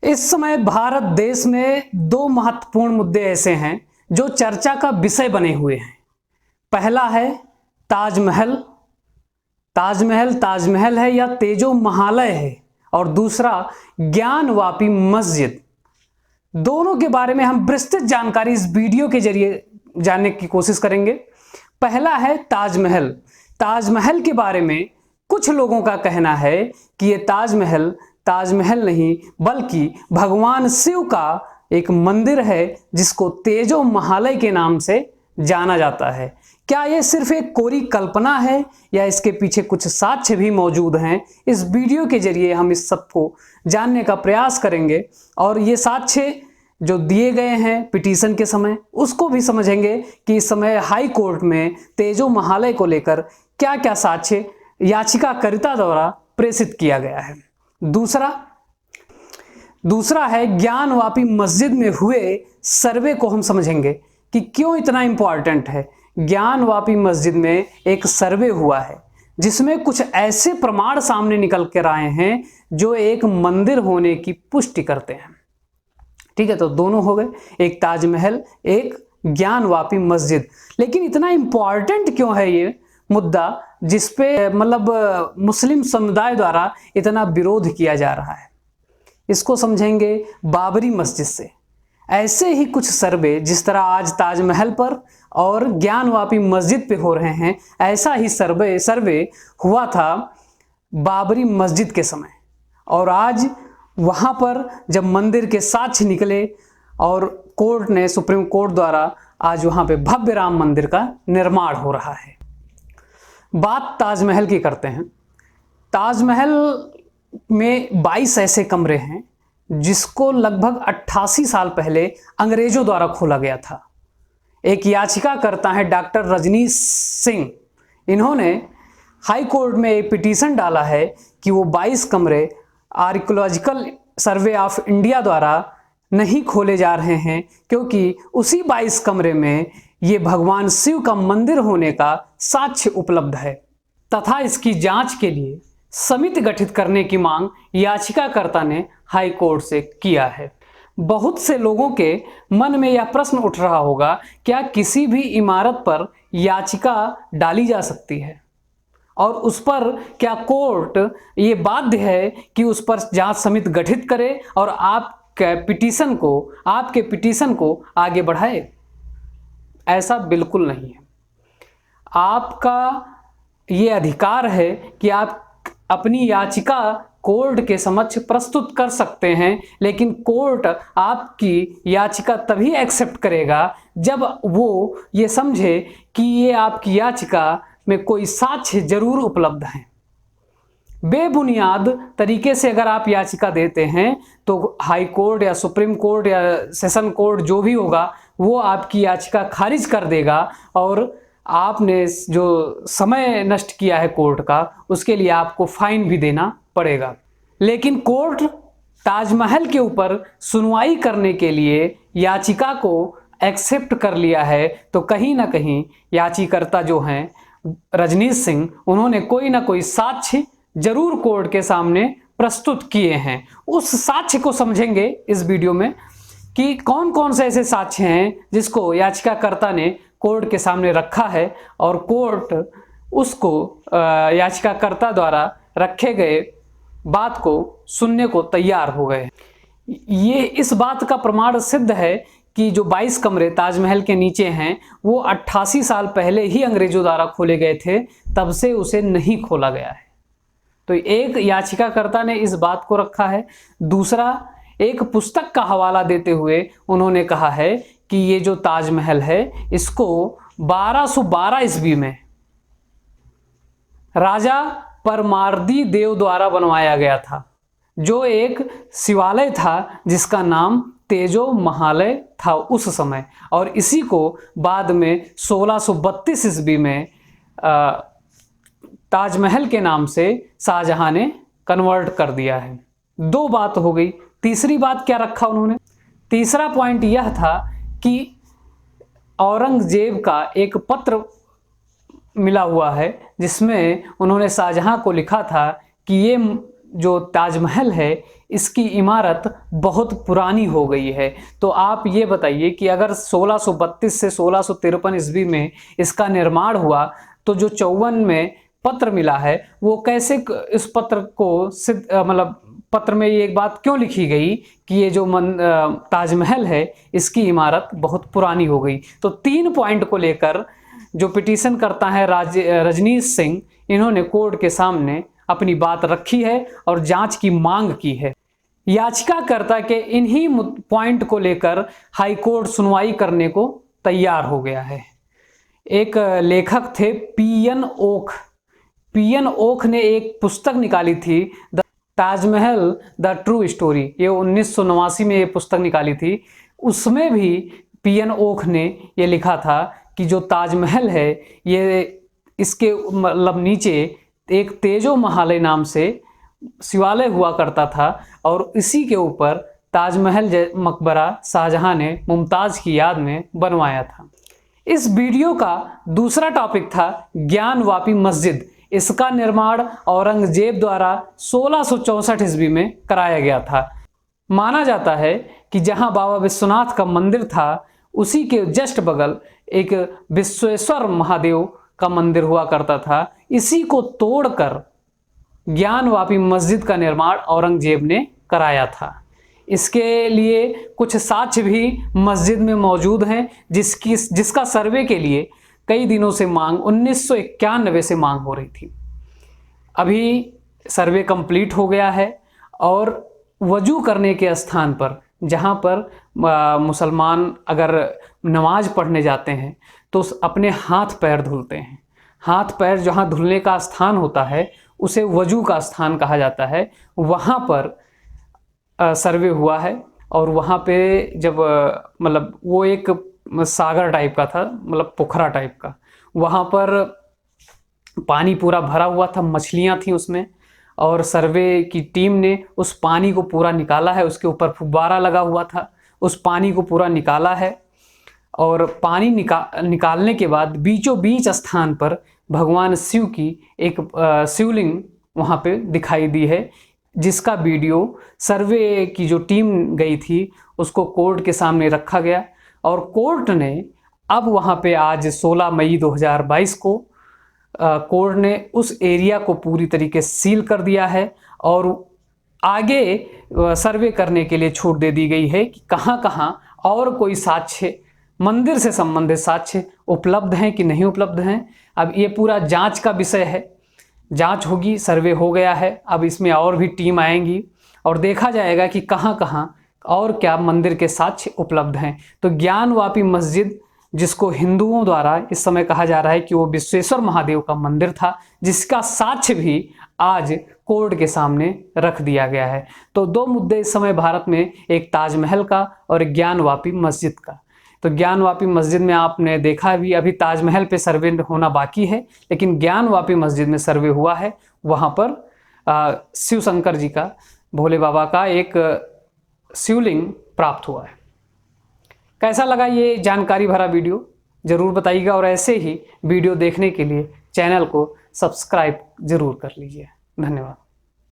इस समय भारत देश में दो महत्वपूर्ण मुद्दे ऐसे हैं जो चर्चा का विषय बने हुए हैं। पहला है ताजमहल। ताजमहल है या तेजो महालय है, और दूसरा ज्ञानवापी मस्जिद। दोनों के बारे में हम विस्तृत जानकारी इस वीडियो के जरिए जानने की कोशिश करेंगे। पहला है ताजमहल। ताजमहल के बारे में कुछ लोगों का कहना है कि ये ताजमहल नहीं बल्कि भगवान शिव का एक मंदिर है जिसको तेजो महालय के नाम से जाना जाता है। क्या ये सिर्फ एक कोरी कल्पना है या इसके पीछे कुछ साक्ष्य भी मौजूद हैं? इस वीडियो के जरिए हम इस सब को जानने का प्रयास करेंगे और ये साक्ष्य जो दिए गए हैं पिटीशन के समय उसको भी समझेंगे कि इस समय हाई कोर्ट में तेजो महालय को लेकर क्या क्या साक्ष्य याचिकाकर्ता द्वारा प्रेषित किया गया है। दूसरा है ज्ञानवापी मस्जिद में हुए सर्वे को हम समझेंगे कि क्यों इतना इंपॉर्टेंट है। ज्ञानवापी मस्जिद में एक सर्वे हुआ है जिसमें कुछ ऐसे प्रमाण सामने निकल कर आए हैं जो एक मंदिर होने की पुष्टि करते हैं। ठीक है, तो दोनों हो गए, एक ताजमहल, एक ज्ञानवापी मस्जिद। लेकिन इतना इंपॉर्टेंट क्यों है ये मुद्दा जिसपे मतलब मुस्लिम समुदाय द्वारा इतना विरोध किया जा रहा है? इसको समझेंगे बाबरी मस्जिद से। ऐसे ही कुछ सर्वे जिस तरह आज ताजमहल पर और ज्ञानवापी मस्जिद पे हो रहे हैं, ऐसा ही सर्वे हुआ था बाबरी मस्जिद के समय। और आज वहाँ पर जब मंदिर के साक्ष्य निकले और कोर्ट ने, सुप्रीम कोर्ट द्वारा आज वहाँ पे भव्य राम मंदिर का निर्माण हो रहा है। बात ताजमहल की करते हैं। ताजमहल में 22 ऐसे कमरे हैं जिसको लगभग 88 साल पहले अंग्रेजों द्वारा खोला गया था। एक याचिकाकर्ता है डॉक्टर रजनीश सिंह। इन्होंने हाई कोर्ट में एक पिटीशन डाला है कि वो 22 कमरे आर्कियोलॉजिकल सर्वे ऑफ इंडिया द्वारा नहीं खोले जा रहे हैं क्योंकि उसी 22 कमरे में ये भगवान शिव का मंदिर होने का साक्ष्य उपलब्ध है तथा इसकी जांच के लिए समिति गठित करने की मांग याचिकाकर्ता ने हाई कोर्ट से किया है। बहुत से लोगों के मन में यह प्रश्न उठ रहा होगा, क्या किसी भी इमारत पर याचिका डाली जा सकती है और उस पर क्या कोर्ट ये बाध्य है कि उस पर जांच समिति गठित करे और आपके पिटीशन को आगे बढ़ाए? ऐसा बिल्कुल नहीं है। आपका ये अधिकार है कि आप अपनी याचिका कोर्ट के समक्ष प्रस्तुत कर सकते हैं, लेकिन कोर्ट आपकी याचिका तभी एक्सेप्ट करेगा जब वो ये समझे कि ये आपकी याचिका में कोई साक्ष्य जरूर उपलब्ध है। बेबुनियाद तरीके से अगर आप याचिका देते हैं तो हाई कोर्ट या सुप्रीम कोर्ट या सेशन कोर्ट जो भी होगा वो आपकी याचिका खारिज कर देगा और आपने जो समय नष्ट किया है कोर्ट का उसके लिए आपको फाइन भी देना पड़ेगा। लेकिन कोर्ट ताजमहल के ऊपर सुनवाई करने के लिए याचिका को एक्सेप्ट कर लिया है, तो कहीं ना कहीं याचिकाकर्ता जो हैं रजनीश सिंह, उन्होंने कोई ना कोई साक्ष्य जरूर कोर्ट के सामने प्रस्तुत किए हैं। उस साक्ष्य को समझेंगे इस वीडियो में कि कौन कौन से ऐसे साक्ष्य हैं जिसको याचिकाकर्ता ने कोर्ट के सामने रखा है और कोर्ट उसको याचिकाकर्ता द्वारा रखे गए बात को सुनने को तैयार हो गए। ये इस बात का प्रमाण सिद्ध है कि जो 22 कमरे ताजमहल के नीचे हैं वो 88 साल पहले ही अंग्रेजों द्वारा खोले गए थे, तब से उसे नहीं खोला गया है। तो एक याचिकाकर्ता ने इस बात को रखा है। दूसरा, एक पुस्तक का हवाला देते हुए उन्होंने कहा है कि ये जो ताजमहल है इसको 1212 ईस्वी में राजा परमार्दी देव द्वारा बनवाया गया था, जो एक शिवालय था जिसका नाम तेजो महालय था उस समय, और इसी को बाद में 1632 ईस्वी में ताजमहल के नाम से शाहजहां ने कन्वर्ट कर दिया है। दो बात हो गई। तीसरी बात क्या रखा उन्होंने? तीसरा पॉइंट यह था कि औरंगजेब का एक पत्र मिला हुआ है जिसमें उन्होंने शाहजहां को लिखा था कि ये जो ताजमहल है इसकी इमारत बहुत पुरानी हो गई है। तो आप ये बताइए कि अगर 1632 से 1653 ईस्वी में इसका निर्माण हुआ तो जो 54 में पत्र मिला है वो कैसे, इस पत्र को मतलब पत्र में ये एक बात क्यों लिखी गई कि ये जो ताजमहल है इसकी इमारत बहुत पुरानी हो गई। तो 3 पॉइंट को लेकर जो पिटीशन करता है रजनीश सिंह, इन्होंने कोर्ट के सामने अपनी बात रखी है और जांच की मांग की है। याचिकाकर्ता के इन्हीं पॉइंट को लेकर हाई कोर्ट सुनवाई करने को तैयार हो गया है। एक लेखक थे पीएन ओक। पीएन ओक ने एक पुस्तक निकाली थी the Taj Mahal the true story. ये 1989 में ये पुस्तक निकाली थी। उसमें भी पीएन ओक ने ये लिखा था कि जो ताजमहल है ये इसके मतलब नीचे एक तेजो महालय नाम से शिवालय हुआ करता था और इसी के ऊपर ताजमहल मकबरा शाहजहां ने मुमताज की याद में बनवाया था। इस वीडियो का दूसरा टॉपिक था ज्ञानवापी मस्जिद। इसका निर्माण औरंगजेब द्वारा 1664 ईस्वी में कराया गया था। माना जाता है कि जहां बाबा विश्वनाथ का मंदिर था उसी के जस्ट बगल एक विश्वेश्वर महादेव का मंदिर हुआ करता था। इसी को तोड़कर ज्ञानवापी मस्जिद का निर्माण औरंगजेब ने कराया था। इसके लिए कुछ साक्ष्य भी मस्जिद में मौजूद हैं जिसका सर्वे के लिए कई दिनों से मांग 1991 से मांग हो रही थी। अभी सर्वे कंप्लीट हो गया है और वजू करने के स्थान पर, जहाँ पर मुसलमान अगर नमाज पढ़ने जाते हैं तो अपने हाथ पैर धुलते हैं। हाथ पैर जहाँ धुलने का स्थान होता है उसे वजू का स्थान कहा जाता है। वहाँ पर सर्वे हुआ है और वहाँ पे जब मतलब वो एक सागर टाइप का था, मतलब पोखरा टाइप का, वहाँ पर पानी पूरा भरा हुआ था, मछलियाँ थी उसमें और सर्वे की टीम ने उस पानी को पूरा निकाला है। उसके ऊपर फुब्बारा लगा हुआ था, उस पानी को पूरा निकाला है और पानी निकालने के बाद बीचों बीच स्थान पर भगवान शिव की एक शिवलिंग वहाँ पे दिखाई दी है, जिसका वीडियो सर्वे की जो टीम गई थी उसको कोर्ट के सामने रखा गया और कोर्ट ने अब वहाँ पे आज 16 मई 2022 को कोर्ट ने उस एरिया को पूरी तरीके से सील कर दिया है और आगे सर्वे करने के लिए छूट दे दी गई है कि कहाँ कहाँ और कोई साक्ष्य, मंदिर से संबंधित साक्ष्य उपलब्ध हैं कि नहीं उपलब्ध हैं। अब ये पूरा जांच का विषय है, जांच होगी। सर्वे हो गया है, अब इसमें और भी टीम आएंगी और देखा जाएगा कि कहाँ कहाँ और क्या मंदिर के साक्ष्य उपलब्ध हैं। तो ज्ञानवापी मस्जिद, जिसको हिंदुओं द्वारा इस समय कहा जा रहा है कि वो विश्वेश्वर महादेव का मंदिर था, जिसका साक्ष्य भी आज कोर्ट के सामने रख दिया गया है। तो 2 मुद्दे इस समय भारत में, एक ताजमहल का और ज्ञानवापी मस्जिद का। तो ज्ञानवापी मस्जिद में आपने देखा भी, अभी ताजमहल पे सर्वे होना बाकी है, लेकिन ज्ञानवापी मस्जिद में सर्वे हुआ है। वहाँ पर शिव शंकर जी का, भोले बाबा का एक शिवलिंग प्राप्त हुआ है। कैसा लगा ये जानकारी भरा वीडियो ज़रूर बताइएगा और ऐसे ही वीडियो देखने के लिए चैनल को सब्सक्राइब ज़रूर कर लीजिए। धन्यवाद।